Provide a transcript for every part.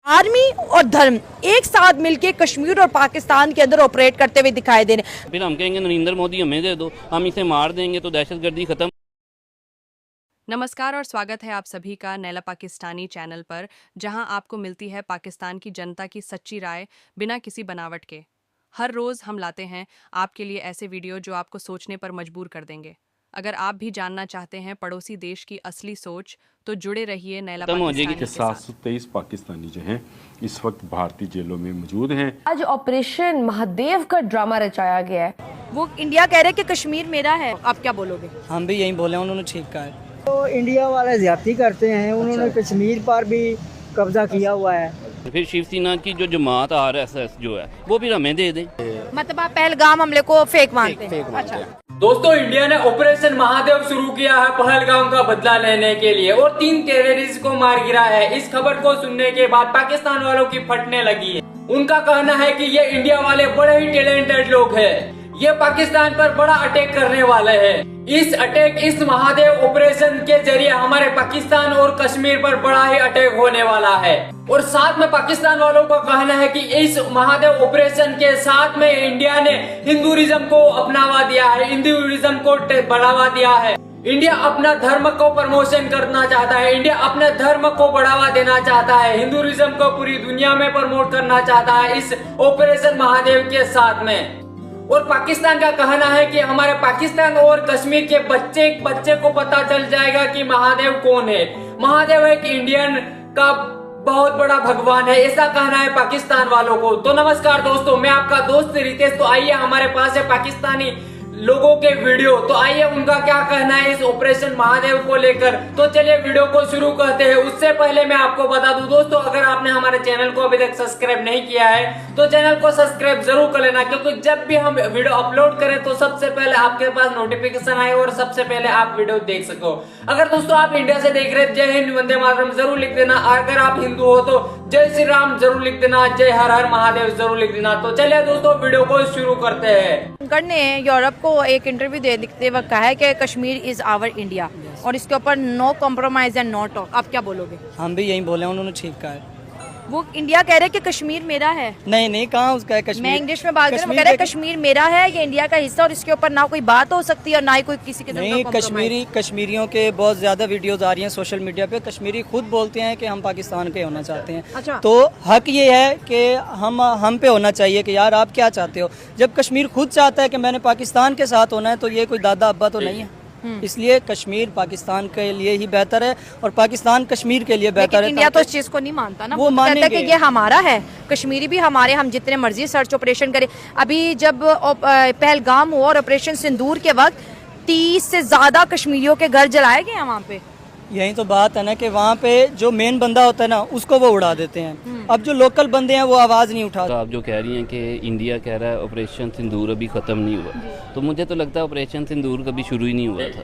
Army और धर्म एक साथ मिलकर कश्मीर और पाकिस्तान के अंदर ऑपरेट करते हुए दिखाई दे रहे हैं। फिर हम कहेंगे नरेंद्र मोदी हमें दे दो, हम इसे मार देंगे तो दहशतगर्दी खत्म। नमस्कार और स्वागत है आप सभी का नैला पाकिस्तानी चैनल पर, जहां आपको मिलती है पाकिस्तान की जनता की सच्ची राय बिना किसी बनावट के। हर रोज हम लाते हैं आपके लिए ऐसे वीडियो जो आपको सोचने पर मजबूर कर देंगे। अगर आप भी जानना चाहते हैं पड़ोसी देश की असली सोच तो जुड़े रहिए नैला पाकिस्तानी के साथ। 723 पाकिस्तानी जो हैं इस वक्त भारतीय जेलों में मौजूद हैं। आज ऑपरेशन महादेव का ड्रामा रचाया गया है। वो इंडिया कह रहे हैं कि कश्मीर मेरा है, आप क्या बोलोगे? हम भी यही बोले, उन्होंने ठीक कहा है। तो इंडिया वाले ज्यादती करते हैं, उन्होंने कश्मीर पर भी कब्जा किया हुआ है। फिर शिवसेना की जो जमात RSS जो है वो फिर हमें दे दें। मतलब आप पहलगाम हमले को फेक मानते हैं? अच्छा। दोस्तों, इंडिया ने ऑपरेशन महादेव शुरू किया है पहलगाम का बदला लेने के लिए और 3 टेररिस्ट को मार गिरा है। इस खबर को सुनने के बाद पाकिस्तान वालों की फटने लगी है। उनका कहना है कि ये इंडिया वाले बड़े ही टैलेंटेड लोग हैं, ये पाकिस्तान पर बड़ा अटैक करने वाले हैं। इस महादेव ऑपरेशन के जरिए हमारे पाकिस्तान और कश्मीर पर बड़ा ही अटैक होने वाला है। और साथ में पाकिस्तान वालों का कहना है कि इस महादेव ऑपरेशन के साथ में इंडिया ने हिंदुइज्म को अपनावा दिया है, हिंदुइज्म को बढ़ावा दिया है। इंडिया अपना धर्म को प्रमोशन करना चाहता है, इंडिया अपने धर्म को बढ़ावा देना चाहता है, हिंदुइज्म को पूरी दुनिया में प्रमोट करना चाहता है इस ऑपरेशन महादेव के साथ में। और पाकिस्तान का कहना है कि हमारे पाकिस्तान और कश्मीर के बच्चे को पता चल जाएगा कि महादेव कौन है। महादेव एक इंडियन का बहुत बड़ा भगवान है, ऐसा कहना है पाकिस्तान वालों को। तो नमस्कार दोस्तों, मैं आपका दोस्त रितेश। तो आइए हमारे पास है पाकिस्तानी लोगों के वीडियो, तो आइए उनका क्या कहना है इस ऑपरेशन महादेव को लेकर। तो चलिए वीडियो को शुरू करते हैं। उससे पहले मैं आपको बता दूं दोस्तों, अगर आपने हमारे चैनल को अभी तक सब्सक्राइब नहीं किया है तो चैनल को सब्सक्राइब जरूर कर लेना, क्योंकि जब भी हम वीडियो अपलोड करें तो सबसे पहले आपके पास नोटिफिकेशन आए और सबसे पहले आप वीडियो देख सको। अगर दोस्तों आप इंडिया से देख रहे हैं, जय हिंद वंदे मातरम जरूर लिख देना। अगर आप हिंदू हो तो जय श्री राम जरूर लिख देना, जय हर हर महादेव जरूर लिख देना। तो चलिए दोस्तों वीडियो को शुरू करते हैं। ने यूरोप को एक इंटरव्यू देते वक्त कहा है कि कश्मीर इज आवर इंडिया और इसके ऊपर no compromise and no talk, आप क्या बोलोगे? हम भी यही बोले, उन्होंने ठीक कहा है। वो इंडिया कह रहे हैं कि कश्मीर मेरा है। नहीं कहाँ उसका है कश्मीर। मैं इंग्लिश में बात कर रहा हूँ, कह रहे हैं कश्मीर मेरा है, ये इंडिया का हिस्सा और इसके ऊपर ना कोई बात हो सकती है और ना ही कोई किसी के नहीं। कश्मीरियों के बहुत ज्यादा वीडियोस आ रही हैं सोशल मीडिया पे। कश्मीरी खुद बोलते हैं कि हम पाकिस्तान के होना चाहते हैं। अच्छा। तो हक ये है कि हम पे होना चाहिए कि यार आप क्या चाहते हो। जब कश्मीर खुद चाहता है कि मैंने पाकिस्तान के साथ होना है तो ये कोई दादा अब्बा तो नहीं है। इसलिए कश्मीर पाकिस्तान के लिए ही बेहतर है और पाकिस्तान कश्मीर के लिए बेहतर है। इंडिया तो इस चीज को नहीं मानता ना, वो कहता है कि ये हमारा है, कश्मीरी भी हमारे, हम जितने मर्जी सर्च ऑपरेशन करें। अभी जब पहलगाम हुआ और ऑपरेशन सिंदूर के वक्त 30 से ज्यादा कश्मीरियों के घर जलाए गए हैं वहाँ पे। यही तो बात है ना कि वहाँ पे जो मेन बंदा होता है ना उसको वो उड़ा देते हैं। अब जो लोकल बंदे हैं वो आवाज़ नहीं उठाते। तो आप जो कह रही हैं कि इंडिया कह रहा है ऑपरेशन सिंदूर अभी ख़त्म नहीं हुआ, तो मुझे तो लगता है ऑपरेशन सिंदूर कभी शुरू ही नहीं हुआ था,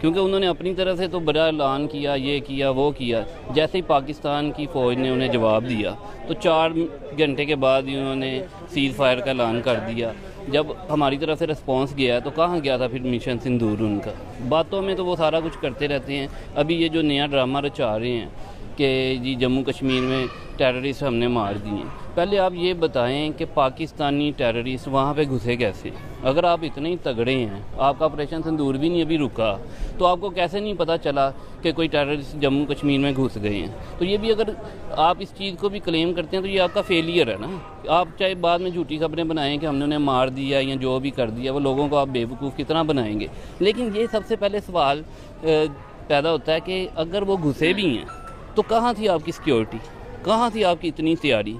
क्योंकि उन्होंने अपनी तरफ से तो बड़ा ऐलान किया, ये किया वो किया। जैसे ही पाकिस्तान की फ़ौज ने उन्हें जवाब दिया तो 4 घंटे के बाद ही उन्होंने सीज़ फायर का ऐलान कर दिया। जब हमारी तरफ से रिस्पांस गया तो कहाँ गया था फिर मिशन सिंदूर उनका? बातों में तो वो सारा कुछ करते रहते हैं। अभी ये जो नया ड्रामा रचा रहे हैं कि जी जम्मू कश्मीर में टेररिस्ट हमने मार दिए, पहले आप ये बताएं कि पाकिस्तानी टेररिस्ट वहाँ पे घुसे कैसे? अगर आप इतने ही तगड़े हैं, आपका ऑपरेशन सिंदूर भी नहीं अभी रुका, तो आपको कैसे नहीं पता चला कि कोई टेररिस्ट जम्मू कश्मीर में घुस गए हैं? तो ये भी अगर आप इस चीज़ को भी क्लेम करते हैं तो ये आपका फेलियर है ना। आप चाहे बाद में झूठी खबरें बनाएं कि हमने उन्हें मार दिया या जो भी कर दिया, वो लोगों को आप बेवकूफ़ कितना बनाएंगे। लेकिन ये सबसे पहले सवाल पैदा होता है कि अगर वो घुसे भी हैं तो कहाँ थी आपकी सिक्योरिटी, कहाँ थी आपकी इतनी तैयारी?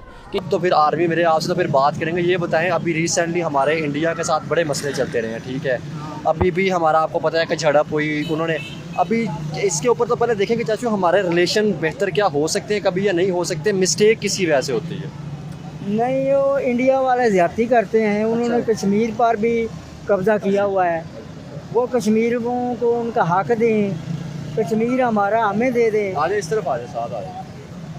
तो फिर आर्मी मेरे आपसे तो फिर बात करेंगे। ये बताएं, अभी रिसेंटली हमारे इंडिया के साथ बड़े मसले चलते रहे हैं, ठीक है। अभी भी हमारा आपको पता है कि झड़प हुई उन्होंने। अभी इसके ऊपर तो पहले देखेंगे चाचू हमारे रिलेशन बेहतर क्या हो सकते हैं कभी या नहीं हो सकते, मिस्टेक किसी वजह से होती है। नहीं, वो इंडिया वाले ज्यादती करते हैं, उन्होंने कश्मीर पर भी कब्जा किया हुआ है। वो कश्मीरियों को उनका हक दें, कश्मीर हमारा हमें दे दें। आगे इस तरफ आ जाए, साथ आ जाए।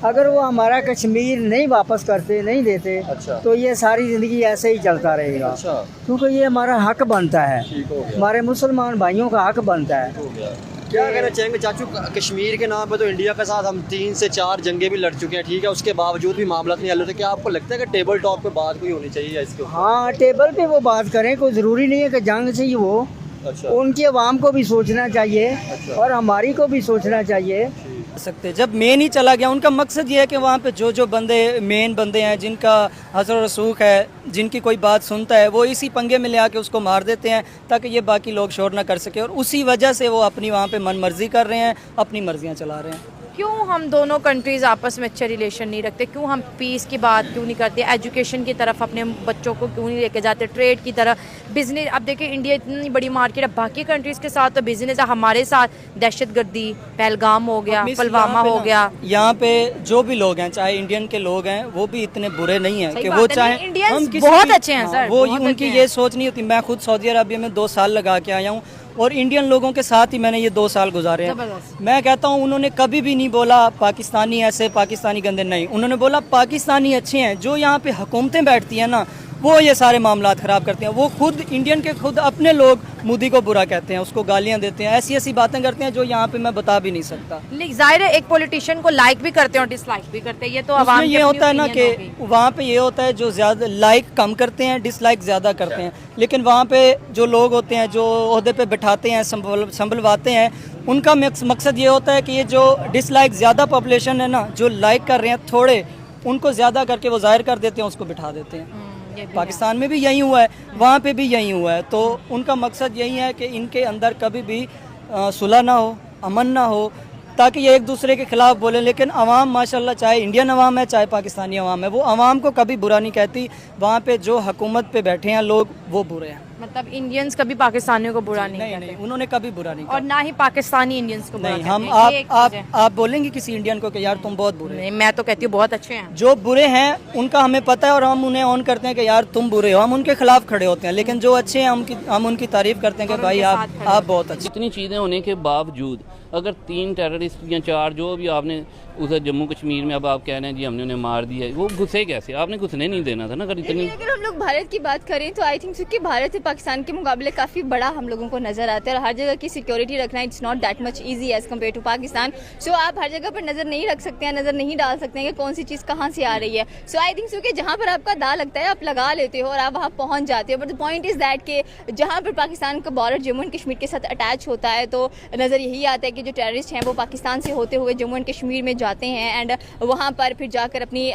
अगर वो हमारा कश्मीर नहीं वापस करते, नहीं देते, अच्छा। तो ये सारी ज़िंदगी ऐसे ही चलता रहेगा। अच्छा। क्योंकि ये हमारा हक बनता है, ठीक हो गया। हमारे मुसलमान भाइयों का हक बनता है। हो गया। क्या कहना चाहेंगे चाचू, कश्मीर के नाम पे तो इंडिया के साथ हम 3 से 4 जंगे भी लड़ चुके हैं, ठीक है, उसके बावजूद भी मामला नहीं हल होते। क्या आपको लगता है कि टेबल टॉप पे बात कोई होनी चाहिए इसके ऊपर? हाँ, टेबल पे वो बात करें, कोई ज़रूरी नहीं है कि जंग से ही हो। अच्छा। उनकी आवाम को भी सोचना चाहिए। अच्छा। और हमारी को भी सोचना चाहिए। सकते जब मेन ही चला गया, उनका मकसद ये है कि वहाँ पे जो बंदे मेन बंदे हैं, जिनका हसर रसूख है, जिनकी कोई बात सुनता है, वो इसी पंगे में ले आके उसको मार देते हैं ताकि ये बाकी लोग शोर ना कर सके। और उसी वजह से वो अपनी वहाँ पे मन मर्जी कर रहे हैं, अपनी मर्जियाँ चला रहे हैं। क्यों हम दोनों कंट्रीज़ आपस में अच्छे रिलेशन नहीं रखते? क्यों हम पीस की बात क्यों नहीं करते? एजुकेशन की तरफ अपने बच्चों को क्यों नहीं लेके जाते? ट्रेड की तरफ, बिजनेस। अब देखिए इंडिया इतनी बड़ी मार्केट है, बाकी कंट्रीज़ के साथ तो बिजनेस है, हमारे साथ दहशतगर्दी, पहलगाम हो गया, पुलवामा हो गया। यहाँ पे जो भी लोग हैं, चाहे इंडियन के लोग हैं, वो भी इतने बुरे नहीं हैं कि वो चाहे इंडियंस बहुत अच्छे हैं सर, वो उनकी ये सोच नहीं होती। मैं खुद सऊदी अरबिया में 2 साल लगा के आया हूँ और इंडियन लोगों के साथ ही मैंने ये 2 साल गुजारे हैं। मैं कहता हूँ उन्होंने कभी भी नहीं बोला पाकिस्तानी ऐसे, पाकिस्तानी गंदे, नहीं। उन्होंने बोला पाकिस्तानी अच्छे हैं। जो यहाँ पे हुकूमतें बैठती हैं ना, वो ये सारे मामलात ख़राब करते हैं। वो खुद इंडियन के खुद अपने लोग मोदी को बुरा कहते हैं, उसको गालियाँ देते हैं, ऐसी ऐसी बातें करते हैं जो यहाँ पे मैं बता भी नहीं सकता। लेकिन जाहिर है एक पॉलिटिशियन को लाइक भी करते हैं और डिसलाइक भी करते हैं, ये तो उसमें आवाम ये होता है ना कि वहाँ पे ये होता है जो ज़्यादा लाइक कम करते हैं, डिसलाइक ज़्यादा करते हैं। लेकिन वहाँ पे जो लोग होते हैं, जो ओहदे पे बिठाते हैं, संभलवाते हैं, उनका मकसद ये होता है कि ये जो डिसलाइक ज़्यादा पॉपुलेशन है ना, जो लाइक कर रहे हैं थोड़े, उनको ज़्यादा करके वो जाहिर कर देते हैं, उसको बिठा देते हैं। पाकिस्तान में भी यही हुआ है, वहाँ पे भी यही हुआ है। तो उनका मकसद यही है कि इनके अंदर कभी भी सुलह ना हो, अमन ना हो, ताकि ये एक दूसरे के खिलाफ बोले। लेकिन अवाम माशाल्लाह, चाहे इंडियन अवाम है चाहे पाकिस्तानी अवाम है, वो अवाम को कभी बुरा नहीं कहती। वहाँ पे जो हुकूमत पे बैठे हैं लोग, वो बुरे हैं। मतलब इंडियंस कभी पाकिस्तानियों को बुरा नहीं कहते? नहीं, उन्होंने कभी बुरा नहीं और ना ही पाकिस्तानी इंडियंस को बुरा नहीं। कहते हम हैं। ये एक चीज़ है। आप बोलेंगे किसी इंडियन को कि यार तुम बहुत बुरे? नहीं, मैं तो कहती हूँ बहुत अच्छे हैं। जो बुरे हैं उनका हमें पता है और हम उन्हें ऑन करते हैं कि यार तुम बुरे हो, हम उनके खिलाफ खड़े होते हैं। लेकिन जो अच्छे हैं हम उनकी तारीफ करते हैं कि भाई आप बहुत अच्छे। इतनी चीज़ें होने के बावजूद अगर 3 टेररिस्ट या 4 जो भी आपने उधर जम्मू कश्मीर में, अब आप कह रहे हैं जी हमने उन्हें मार दिया, वो घुसे कैसे? आपने घुसने नहीं देना था ना। अगर इतनी, अगर हम लोग भारत की बात करें तो आई थिंक क्योंकि भारत पाकिस्तान के मुकाबले काफ़ी बड़ा हम लोगों को नज़र आता है और हर जगह की सिक्योरिटी रखना it's not that much easy as compare to Pakistan. So आप हर जगह पर नज़र नहीं रख सकते हैं, नज़र नहीं डाल सकते हैं कि कौन सी चीज़ कहाँ से आ रही है। सो आई थिंक कि जहाँ पर आपका दाव लगता है आप लगा लेते हो और आप वहाँ पहुँच जाते हो। But the point is that कि जहाँ पर पाकिस्तान का बॉर्डर जम्मू एंड कश्मीर के साथ अटैच होता है तो नज़र यही आता है कि जो टेररिस्ट हैं वो पाकिस्तान से होते हुए जम्मू एंड कश्मीर में जाते हैं एंड वहाँ पर फिर जाकर अपनी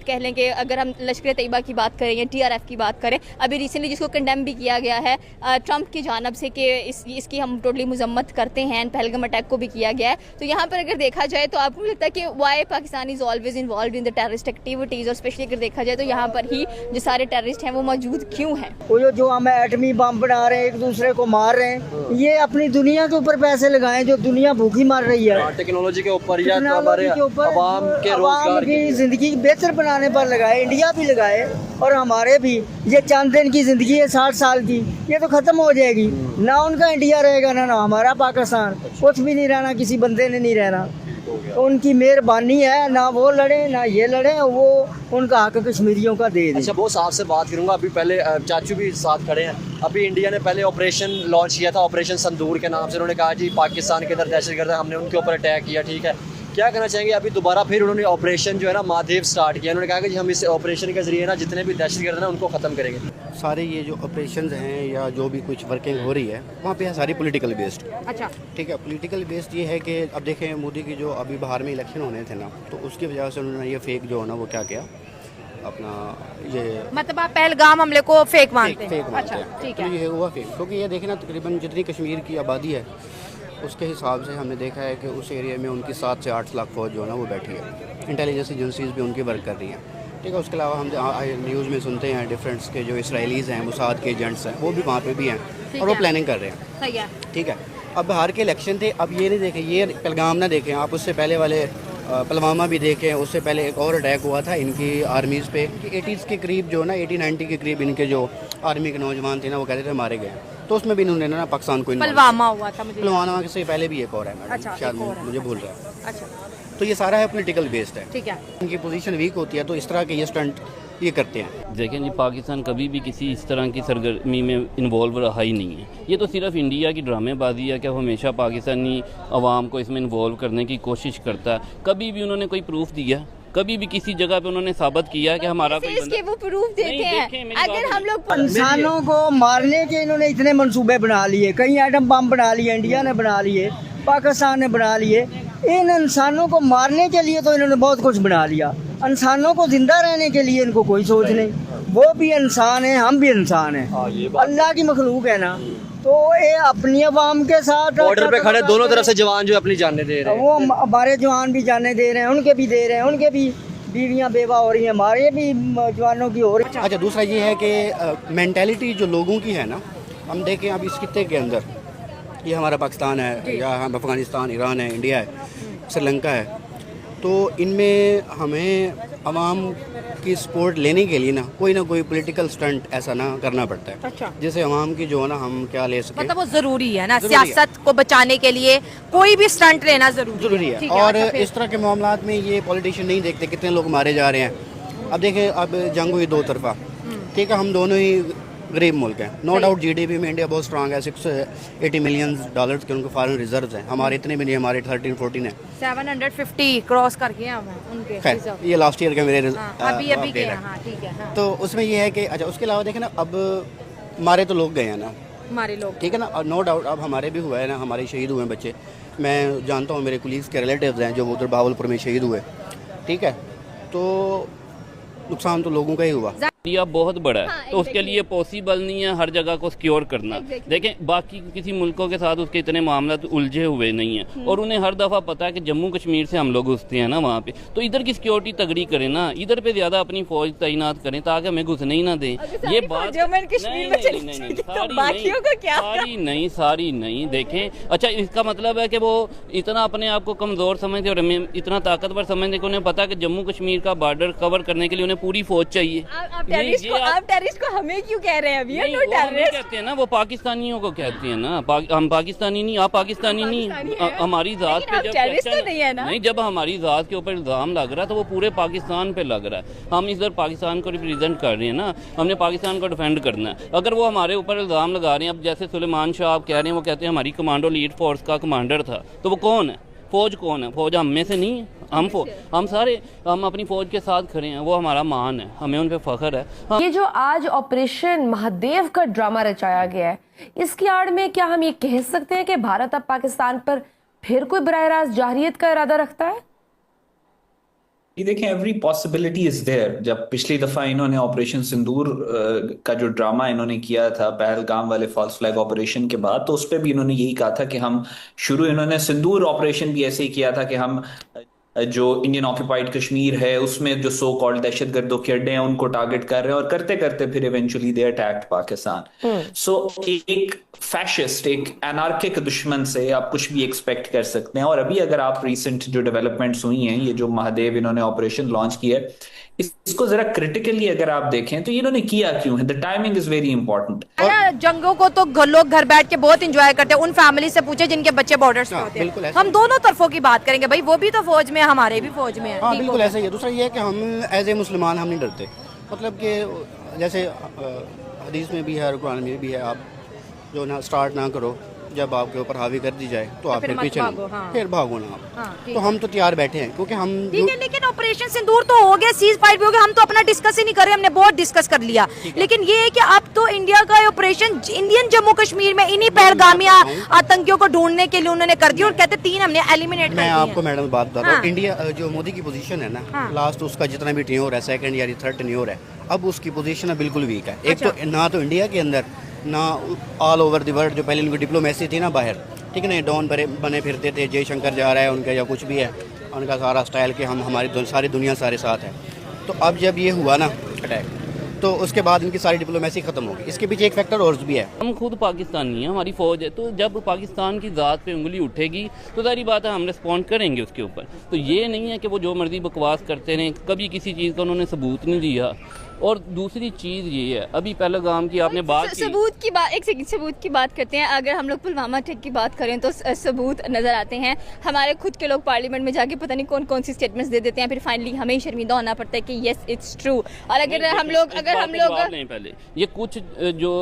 कह लें कि अगर हम लश्कर तैयबा की बात करें या TRF की बात करें, अभी रिसेंटली जिसको कंडेम भी किया गया है ट्रंप की जानब से कि इसकी हम टोटली मजम्मत करते हैं एंड पहलगाम अटैक को भी किया गया है। तो यहाँ पर अगर देखा जाए तो आपको लगता है कि why Pakistan is always involve in the terrorist activities और स्पेशली अगर देखा जाए तो यहाँ पर ही जो सारे टेररिस्ट हैं वो मौजूद क्यों हैं? वो जो हम एटमी बम बना रहे हैं, एक दूसरे को मार रहे हैं, ये अपनी दुनिया के ऊपर पैसे लगाएं जो दुनिया भूखी मार रही है। टेक्नोलॉजी के ऊपर या हमारे अवाम के रोजगार की जिंदगी बेहतर बनाने पर लगाए, इंडिया भी लगाए और हमारे भी। ये चंद दिन की जिंदगी है 60 साल की, ये तो खत्म हो जाएगी। ना उनका इंडिया रहेगा ना हमारा पाकिस्तान, कुछ भी नहीं रहना, किसी बंदे ने नहीं रहना। तो उनकी मेहरबानी है, ना वो लड़े ना ये लड़े, वो उनका हक कश्मीरियों का दे दें। अच्छा बहुत आपसे बात करूंगा, अभी पहले चाचू भी साथ खड़े हैं। अभी इंडिया ने पहले ऑपरेशन लॉन्च किया था, ऑपरेशन संदूर के नाम से। उन्होंने कहा जी पाकिस्तान के अंदर दहशतगर्द हमने उनके ऊपर अटैक किया, ठीक है। क्या कहना चाहेंगे? अभी दोबारा फिर उन्होंने ऑपरेशन जो है ना महादेव स्टार्ट किया। उन्होंने कहा कि हम इस ऑपरेशन के जरिए ना जितने भी दहशतगर्द हैं उनको ख़त्म करेंगे। सारे ये जो ऑपरेशंस हैं या जो भी कुछ वर्किंग हो रही है वहाँ पे सारी पॉलिटिकल बेस्ड। अच्छा, ठीक है। पॉलिटिकल बेस्ड ये है कि अब देखें मोदी की जो अभी बाहर में इलेक्शन होने थे ना, तो उसकी वजह से उन्होंने ये फेक जो है ना वो क्या किया अपना, ये मतलब आप पहलगाम हमले को फेक मानते हैं? फेक मानते हैं। ठीक तो है। ये हुआ फेक, क्योंकि ये देखें ना तकरीबन जितनी कश्मीर की आबादी है उसके हिसाब से हमने देखा है कि उस एरिया में उनकी 7 से 8 लाख फौज जो है ना वो बैठी है। इंटेलिजेंस एजेंसीज भी उनकी वर्क कर रही हैं, ठीक है। उसके अलावा हम न्यूज़ में सुनते हैं डिफरेंट्स के जो इसराइलीज़ हैं, मुसाद के एजेंट्स हैं, वो भी वहाँ पे भी हैं और वो प्लानिंग कर रहे हैं। सही है, ठीक है। अब बाहर के इलेक्शन थे, अब ये नहीं देखें, ये पहलगाम ना देखें आप, उससे पहले वाले पुलवामा भी देखें, उससे पहले एक और अटैक हुआ था इनकी आर्मीज़ पे। 80s के करीब जो ना 80-90 के करीब इनके जो आर्मी के नौजवान थे ना वो कहते थे मारे गए, तो उसमें भी इन्होंने ना पाकिस्तान को पुलवामा हुआ था, मुझे पुलवामा से पहले भी एक और है मैडम। अच्छा, शायद एक और है। मुझे भूल रहा है। अच्छा, तो ये सारा है पॉलिटिकल बेस्ड है। ठीक है। इनकी पोजीशन वीक होती है तो इस तरह के ये स्टंट ये करते हैं। देखें जी, पाकिस्तान कभी भी किसी इस तरह की सरगर्मी में इन्वॉल्व रहा ही नहीं है। ये तो सिर्फ इंडिया की ड्रामेबाजी है कि वो हमेशा पाकिस्तानी अवाम को इसमें इन्वॉल्व करने की कोशिश करता है। कभी भी उन्होंने कोई प्रूफ दिया, कभी भी किसी जगह पे उन्होंने साबित किया है कि हमारा कोई इसके वो प्रूफ देते हैं। अगर हम लोग इंसानों को मारने के इन्होंने इतने मंसूबे बना लिए, कई एटम बम बना लिए, इंडिया ने बना लिए, पाकिस्तान ने बना लिए। इन इंसानों को मारने के लिए तो इन्होंने बहुत कुछ बना लिया, इंसानों को जिंदा रहने के लिए इनको कोई सोच नहीं। वो भी इंसान है, हम भी इंसान हैं, अल्लाह की मखलूक है ना। तो ये अपनी अवाम के साथ बॉर्डर पे खड़े दोनों तरफ से जवान जो अपनी जानें दे रहे हैं, वो हमारे जवान भी जाने दे रहे हैं, उनके भी दे रहे हैं, उनके भी बीवियां बेवा हो रही हैं, हमारे भी जवानों की हो रही है। अच्छा, दूसरा ये है कि मेंटालिटी जो लोगों की है ना, हम देखें अब इस खित्ते के अंदर, ये हमारा पाकिस्तान है या हम अफ़गानिस्तान, ईरान है, इंडिया है, श्रीलंका है, तो इनमें हमें अवाम की सपोर्ट लेने के लिए ना कोई पॉलिटिकल स्टंट ऐसा ना करना पड़ता है। अच्छा। जैसे अवाम की जो है ना हम क्या ले सकें, मतलब वो जरूरी है ना, सियासत को बचाने के लिए कोई भी स्टंट लेना जरूरी है। है। और इस तरह के मामलात में ये पॉलिटिशियन नहीं देखते कितने लोग मारे जा रहे हैं। अब देखें, अब जंग हुई दो तरफा, ठीक है, हम दोनों ही गरीब मुल्क हैं, नो डाउट। जीडीपी में इंडिया बहुत स्ट्रांग है, $680 मिलियन के उनके फॉरेन रिजर्व्स हैं, हमारे इतने भी नहीं, हमारे 13-14 है। 750 क्रॉस करके हैं उनके। खैर, ये लास्ट ईयर के मेरे अभी के, हाँ, ठीक है, हाँ। तो उसमें ये है कि अच्छा, उसके अलावा देखें ना, अब मारे तो लोग गए हैं ना, हमारे लोग, ठीक है ना, और नो डाउट अब हमारे भी हुआ है ना, हमारे शहीद हुए हैं बच्चे। मैं जानता हूँ, मेरे कुलीग्स के रिलेटिव्स हैं जो उधर बावलपुर में शहीद हुए, ठीक है, तो नुकसान तो लोगों का ही हुआ। इंडिया बहुत बड़ा है, हाँ, तो उसके लिए पॉसिबल नहीं है हर जगह को सिक्योर करना। देखें, बाकी किसी मुल्कों के साथ उसके इतने मामला तो उलझे हुए नहीं हैं, और उन्हें हर दफ़ा पता है कि जम्मू कश्मीर से हम लोग घुसते हैं ना वहाँ पे, तो इधर की सिक्योरिटी तगड़ी करें ना, इधर पे ज़्यादा अपनी फौज तैनात करें ताकि हमें घुसने ही ना दें। ये बात सारी नहीं। देखें, अच्छा, इसका मतलब है कि वो इतना अपने आप को कमज़ोर समझते और हमें इतना ताकतवर समझते कि उन्हें पता है कि जम्मू कश्मीर का बॉर्डर कवर करने के लिए उन्हें पूरी फौज चाहिए। आप टेररिस्ट को हमें क्यों कह रहे हैं अभी? नहीं, वो हमें कहते हैं ना, वो पाकिस्तानियों को कहते हैं ना। हम पाकिस्तानी नहीं, आप पाकिस्तानी नहीं। हमारी जात पे जब तो नहीं है ना? नहीं, जब हमारी जात के ऊपर इल्जाम लग रहा है तो वो पूरे पाकिस्तान पे लग रहा है। हम इधर पाकिस्तान को रिप्रेजेंट कर रहे हैं ना, हमने पाकिस्तान को डिफेंड करना है। अगर वो हमारे ऊपर इल्जाम लगा रहे हैं, अब जैसे सुलेमान शाह आप कह रहे हैं, वो कहते हैं हमारी कमांडो लीड फोर्स का कमांडर था, तो वो कौन है? फौज कौन है? फौज हम में से नहीं है। हम अपनी फौज के साथ खड़े हैं, वो हमारा मान है, हमें उन पे फख्र है। ये जो आज ऑपरेशन महादेव का ड्रामा रचाया गया है, इसकी आड़ में क्या हम ये कह सकते हैं कि भारत अब पाकिस्तान पर फिर कोई बराह रास्त जारहियत का इरादा रखता है? ये देखें, एवरी पॉसिबिलिटी इज देयर। जब पिछली दफा इन्होंने ऑपरेशन सिंदूर का जो ड्रामा इन्होंने किया था पहलगाम वाले फॉल्स फ्लैग ऑपरेशन के बाद, तो उस पर भी इन्होंने यही कहा था कि हम इन्होंने सिंदूर ऑपरेशन भी ऐसे ही किया था कि हम जो इंडियन ऑक्यूपाइड कश्मीर है उसमें जो सो कॉल्ड दहशतगर्दों के अड्डे हैं उनको टारगेट कर रहे हैं, और करते करते फिर इवेंचुअली दे अटैक्ड पाकिस्तान। सो एक फैशिस्ट, एक एनार्किक दुश्मन से आप कुछ भी एक्सपेक्ट कर सकते हैं। और अभी अगर आप रिसेंट जो डेवलपमेंट्स हुई हैं, ये जो महादेव इन्होंने ऑपरेशन लॉन्च किया है, इसको जरा क्रिटिकली अगर आप देखें तो इन्होंने किया क्यों है? The timing is very important. जंगों को तो लोग घर बैठ के बहुत एंजॉय करते हैं। उन फैमिली से पूछे जिनके बच्चे बॉर्डर्स पे होते हैं। हम दोनों तरफों की बात करेंगे भाई, वो भी तो फौज में है, हमारे भी फौज में है। हाँ, बिल्कुल ऐसा ही है। दूसरा ये है कि हम एज ए मुसलमान हम नहीं डरते, मतलब कि जैसे हदीस में भी है और कुरान में भी है, आप जो ना स्टार्ट ना करो, जब आपके ऊपर हावी कर दी जाए तो आप फिर पीछे फिर भागो ना आप। तो हम तो तैयार बैठे हैं, क्योंकि हम ठीक है। लेकिन ऑपरेशन सिंदूर तो हो गया, सीज फायर भी हो गया, हम तो अपना डिस्कस ही नहीं कर रहे, हमने बहुत डिस्कस कर लिया। लेकिन ये है कि अब तो इंडिया का ऑपरेशन इंडियन जम्मू कश्मीर में इन्हीं पहलगामी आतंकियों को ढूंढने के लिए उन्होंने कर दिया, और कहते 3 हमने एलिमिनेट कर दिए। मैं आपको मैडम बात बता रहा हूँ, इंडिया जो मोदी की पोजीशन है ना, लास्ट उसका जितना भी टेन्योर है, सेकंड या थर्ड टेन्योर है, अब उसकी पोजीशन बिल्कुल वीक है। एक तो ना तो इंडिया के अंदर, ना ऑल ओवर द वर्ल्ड। जो पहले उनकी डिप्लोमेसी थी ना बाहर, ठीक है ना, डॉन बने फिरते थे, जयशंकर जा रहा है उनका या कुछ भी है, उनका सारा स्टाइल कि हम हमारी सारी दुनिया सारे साथ है। तो अब जब ये हुआ ना अटैक, तो उसके बाद इनकी सारी डिप्लोमेसी खत्म होगी। इसके पीछे एक फैक्टर और भी है, हम खुद पाकिस्तानी हैं, हमारी फौज है, तो जब पाकिस्तान की ज़ात पे उंगली उठेगी तो सारी बात है हम रिस्पॉन्ड करेंगे उसके ऊपर। तो ये नहीं है कि वो जो मर्जी बकवास करते रहें, कभी किसी चीज़ का उन्होंने सबूत नहीं दिया। और दूसरी चीज़ ये है, अभी पहलगाम की आपने बात की, सबूत की बात, एक सेकंड, सबूत की बात करते हैं। अगर हम लोग पुलवामा अटैक की बात करें तो सबूत नजर आते हैं। हमारे खुद के लोग पार्लियामेंट में जाके पता नहीं कौन कौन सी स्टेटमेंट्स दे देते हैं, फिर फाइनली हमें ही शर्मिंदा होना पड़ता है कि यस इट्स ट्रू। और अगर हम लोग नहीं, पहले ये कुछ जो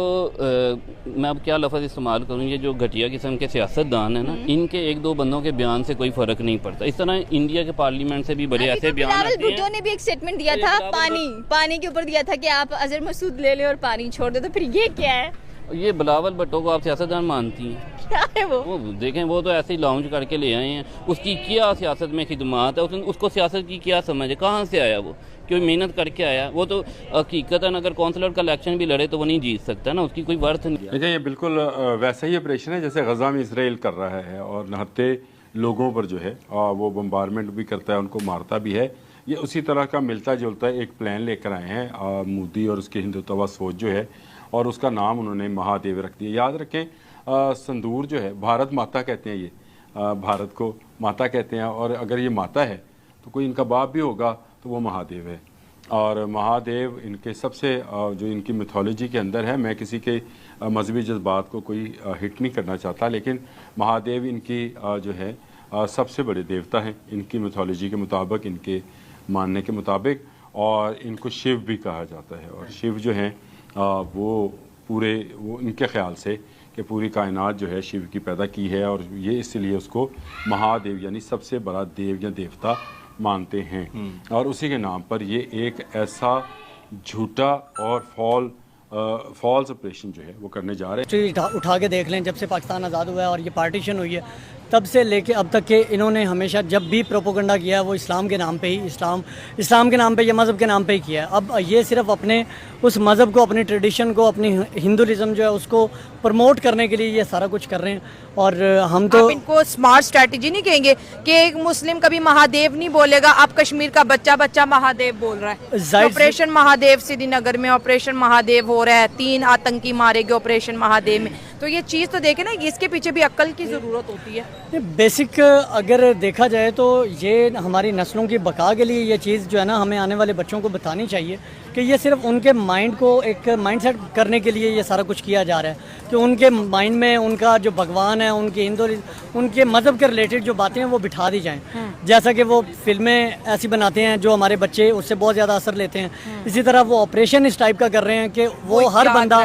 मैं अब क्या लफ्ज़ इस्तेमाल करूँ, ये जो घटिया किस्म के सियासतदान है ना, इनके एक दो बंदों के बयान से कोई फर्क नहीं पड़ता। इस तरह इंडिया के पार्लियामेंट से भी बड़े ऐसे बयान आते हैं। भुट्टो ने भी एक स्टेटमेंट दिया था, पानी के ऊपर दिया था कि आप अजहर मसूद ले लें और पानी छोड़ दे, तो फिर ये क्या है? ये बिलावल भुट्टो को आप सियासतदान मानती हैं? क्या है वो देखें, वो तो ऐसे ही लाउंज करके ले आए हैं। उसकी क्या सियासत में खिदमात है, उसको सियासत की क्या समझ है, कहाँ से आया वो, क्यों मेहनत करके आया? वो तो हकीकतन अगर कौंसलर का इलेक्शन भी लड़े तो वो नहीं जीत सकता ना, उसकी कोई वर्थ नहीं। देखिए, ये बिल्कुल वैसा ही ऑपरेशन है जैसे गजा में इसराइल कर रहा है, और नहत्ते लोगों पर जो है वो बम्बारमेंट भी करता है, उनको मारता भी है। ये उसी तरह का मिलता जुलता एक प्लान लेकर आए हैं मोदी और उसकी हिंदुत्व सोच जो है, और उसका नाम उन्होंने महादेव रख दिया। याद रखें, संदूर जो है, भारत माता कहते हैं, ये भारत को माता कहते हैं, और अगर ये माता है तो कोई इनका बाप भी होगा तो वो महादेव है। और महादेव इनके सबसे जो इनकी मिथोलॉजी के अंदर है, मैं किसी के मजहबी जज्बात को कोई हिट नहीं करना चाहता, लेकिन महादेव इनकी जो है सबसे बड़े देवता हैं इनकी मिथोलॉजी के मुताबिक, इनके मानने के मुताबिक, और इनको शिव भी कहा जाता है। और शिव जो हैं वो इनके ख्याल से कि पूरी कायनात जो है शिव की पैदा की है, और ये इसलिए उसको महादेव यानी सबसे बड़ा देव या देवता मानते हैं। और उसी के नाम पर ये एक ऐसा झूठा और फॉल्स ऑपरेशन जो है वो करने जा रहे हैं। उठा के देख लें, जब से पाकिस्तान आज़ाद हुआ है और ये पार्टीशन हुई है, तब से लेके अब तक के इन्होंने हमेशा जब भी प्रोपोगंडा किया है वो इस्लाम के नाम पे ही, इस्लाम के नाम पे या मज़हब के नाम पे ही किया है। अब ये सिर्फ अपने उस मज़हब को, अपनी ट्रेडिशन को, अपनी हिंदुइज़्म जो है उसको प्रमोट करने के लिए ये सारा कुछ कर रहे हैं। और हम तो आप इनको स्मार्ट स्ट्रैटेजी नहीं कहेंगे कि एक मुस्लिम कभी महादेव नहीं बोलेगा, अब कश्मीर का बच्चा महादेव बोल रहा है। ऑपरेशन महादेव श्रीनगर में ऑपरेशन महादेव हो रहा है, 3 आतंकी मारे गए ऑपरेशन महादेव में। तो ये चीज़ तो देखे ना, इसके पीछे भी अक्ल की ज़रूरत होती है। बेसिक अगर देखा जाए तो ये हमारी नस्लों की बका के लिए ये चीज़ जो है ना, हमें आने वाले बच्चों को बतानी चाहिए कि ये सिर्फ उनके माइंड को एक माइंडसेट करने के लिए ये सारा कुछ किया जा रहा है, कि उनके माइंड में उनका जो भगवान है, उनके हिंदू, उनके मज़हब के रिलेटेड जो बातें हैं वो बिठा दी जाएं। जैसा कि वो फिल्में ऐसी बनाते हैं जो हमारे बच्चे उससे बहुत ज़्यादा असर लेते हैं, इसी तरह वो ऑपरेशन इस टाइप का कर रहे हैं कि वो हर बंदा,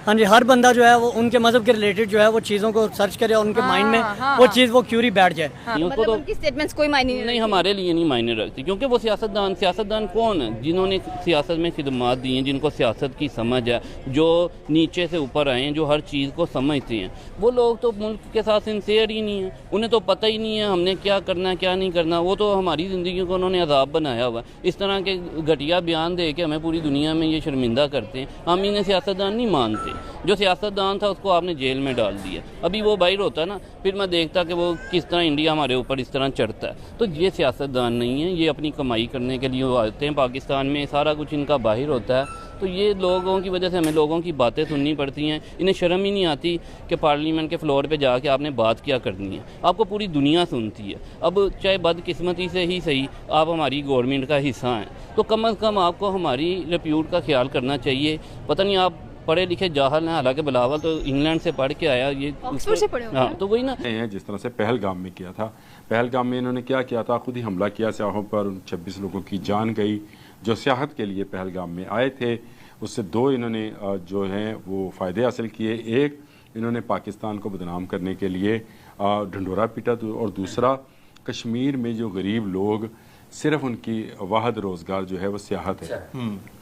हाँ जी, हर बंदा जो है वो उनके मज़हब के रिलेटेड जो है वो चीज़ों को सर्च करे और उनके माइंड में वो चीज़ वो क्यूरी बैठ जाए। मतलब उनकी स्टेटमेंट्स कोई मायने नहीं, हमारे लिए नहीं मायने रखती, क्योंकि वो सियासतदान कौन है? जिन्होंने सियासत में खिदमात दी हैं, जिनको सियासत की समझ है, जो नीचे से ऊपर आए हैं, जो हर चीज़ को समझते हैं। वो लोग तो मुल्क के साथ सिंसियर ही नहीं है, उन्हें तो पता ही नहीं है हमने क्या करना है क्या नहीं करना। वो तो हमारी ज़िंदगी को उन्होंने अजाब बनाया हुआ है। इस तरह के घटिया बयान दे के हमें पूरी दुनिया में ये शर्मिंदा करते हैं। हम इन्हें सियासतदान नहीं मानते। जो सियासतदान था उसको आपने जेल में डाल दिया, अभी वो बाहर होता ना, फिर मैं देखता कि वो किस तरह इंडिया हमारे ऊपर इस तरह चढ़ता है। तो ये सियासतदान नहीं है, ये अपनी कमाई करने के लिए वो आते हैं पाकिस्तान में, सारा कुछ इनका बाहर होता है। तो ये लोगों की वजह से हमें लोगों की बातें सुननी पड़ती हैं। इन्हें शर्म ही नहीं आती कि पार्लियामेंट के फ्लोर पे जाके आपने बात क्या करनी है, आपको पूरी दुनिया सुनती है। अब चाहे बदकिस्मती से ही सही आप हमारी गवर्नमेंट का हिस्सा हैं, तो कम अज़ कम आपको हमारी रिप्यूट का ख्याल करना चाहिए। पता नहीं आप पढ़े लिखे जाहल हैं, हालांकि बिलावल तो इंग्लैंड से पढ़ के आया, ये ऑक्सफोर्ड से पढ़े हुए हाँ, तो वही ना हैं। जिस तरह से पहलगाम में किया था, पहलगाम में इन्होंने क्या किया था, खुद ही हमला किया सियाहों पर, 26 लोगों की जान गई जो सियाहत के लिए पहलगाम में आए थे। उससे 2 इन्होंने जो हैं वो फ़ायदे हासिल किए। एक, इन्होंने पाकिस्तान को बदनाम करने के लिए ढंडोरा पीटा, और दूसरा, कश्मीर में जो गरीब लोग सिर्फ उनकी वाहद रोज़गार जो है वो सियाहत है,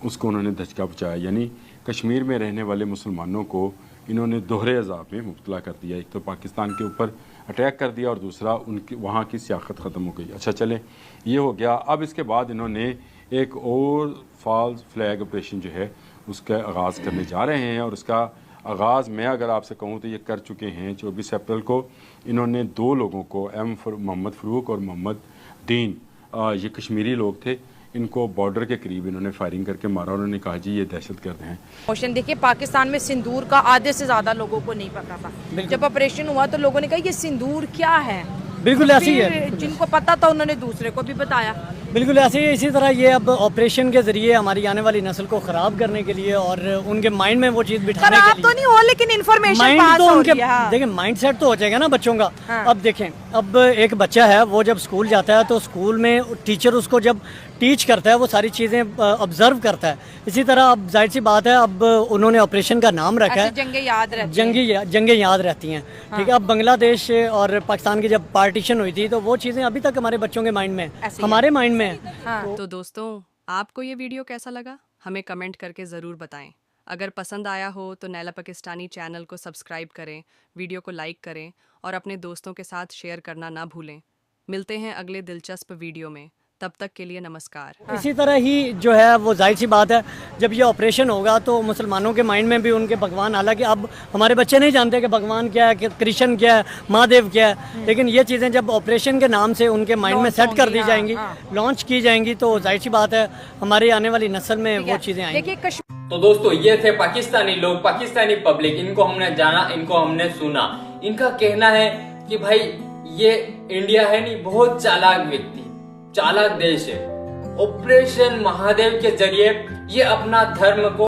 उसको उन्होंने धचका बचाया। यानी कश्मीर में रहने वाले मुसलमानों को इन्होंने दोहरे अजाब में मुब्तला कर दिया। एक तो पाकिस्तान के ऊपर अटैक कर दिया और दूसरा उनकी वहाँ की सियासत ख़त्म हो गई। अच्छा चलें, ये हो गया। अब इसके बाद इन्होंने एक और फॉल्स फ्लैग ऑपरेशन जो है उसका आगाज़ करने जा रहे हैं, और उसका आगाज़ मैं अगर आपसे कहूँ तो ये कर चुके हैं। 24 अप्रैल को इन्होंने 2 लोगों को, मोहम्मद फ़रूक और मोहम्मद दीन, ये कश्मीरी लोग थे, इनको बॉर्डर के करीब इन्होंने फायरिंग करके मारा। उन्होंने कहा जी ये दहशतगर्द हैं। ऑपरेशन देखिए, पाकिस्तान में सिंदूर का आधे से ज़्यादा लोगों को नहीं पता था। जब ऑपरेशन हुआ तो लोगों ने कहा ये सिंदूर क्या है, बिल्कुल ऐसी ही है। फिर जिनको पता था उन्होंने दूसरे को भी बताया। बिल्कुल ऐसे ही इसी तरह ये अब ऑपरेशन के जरिए हमारी आने वाली नस्ल को खराब करने के लिए और उनके माइंड में वो चीज बिठाने खराब के लिए तो नहीं हो लेकिन इन्फॉर्मेशन माइंड पास तो हो उनके रही है। हाँ। देखिए माइंड सेट तो हो जाएगा ना बच्चों का। हाँ। अब देखें, अब एक बच्चा है वो जब स्कूल जाता है तो स्कूल में टीचर उसको जब टीच करता है वो सारी चीज़ें ऑब्जर्व करता है। इसी तरह अब जाहिर सी बात है, अब उन्होंने ऑपरेशन का नाम रखा है, जंगें याद रहती हैं। जंगें याद रहती हैं। ठीक है, अब बांग्लादेश और पाकिस्तान की जब पार्टीशन हुई थी तो वो चीज़ें अभी तक हमारे बच्चों के माइंड में, हमारे माइंड में है। तो दोस्तों, आपको ये वीडियो कैसा लगा हमें कमेंट करके ज़रूर बताएं। अगर पसंद आया हो तो नैला पाकिस्तानी चैनल को सब्सक्राइब करें, वीडियो को लाइक करें और अपने दोस्तों के साथ शेयर करना ना भूलें। मिलते हैं अगले दिलचस्प वीडियो में, तब तक के लिए नमस्कार। इसी तरह ही जो है वो जाहिर सी बात है, जब ये ऑपरेशन होगा तो मुसलमानों के माइंड में भी उनके भगवान, हालांकि अब हमारे बच्चे नहीं जानते कि भगवान क्या है, कि कृष्ण क्या है, महादेव क्या है, लेकिन ये चीज़ें जब ऑपरेशन के नाम से उनके माइंड में सेट कर दी जाएंगी, लॉन्च की जाएंगी, तो जाहिर सी बात है हमारी आने वाली नस्ल में वो चीज़ें आएंगी। तो दोस्तों, ये थे पाकिस्तानी लोग, पाकिस्तानी पब्लिक। इनको हमने जाना, इनको हमने सुना। इनका कहना है कि भाई ये इंडिया है नहीं, बहुत चालाक व्यक्ति, चालाक देश है। ऑपरेशन महादेव के जरिए ये अपना धर्म को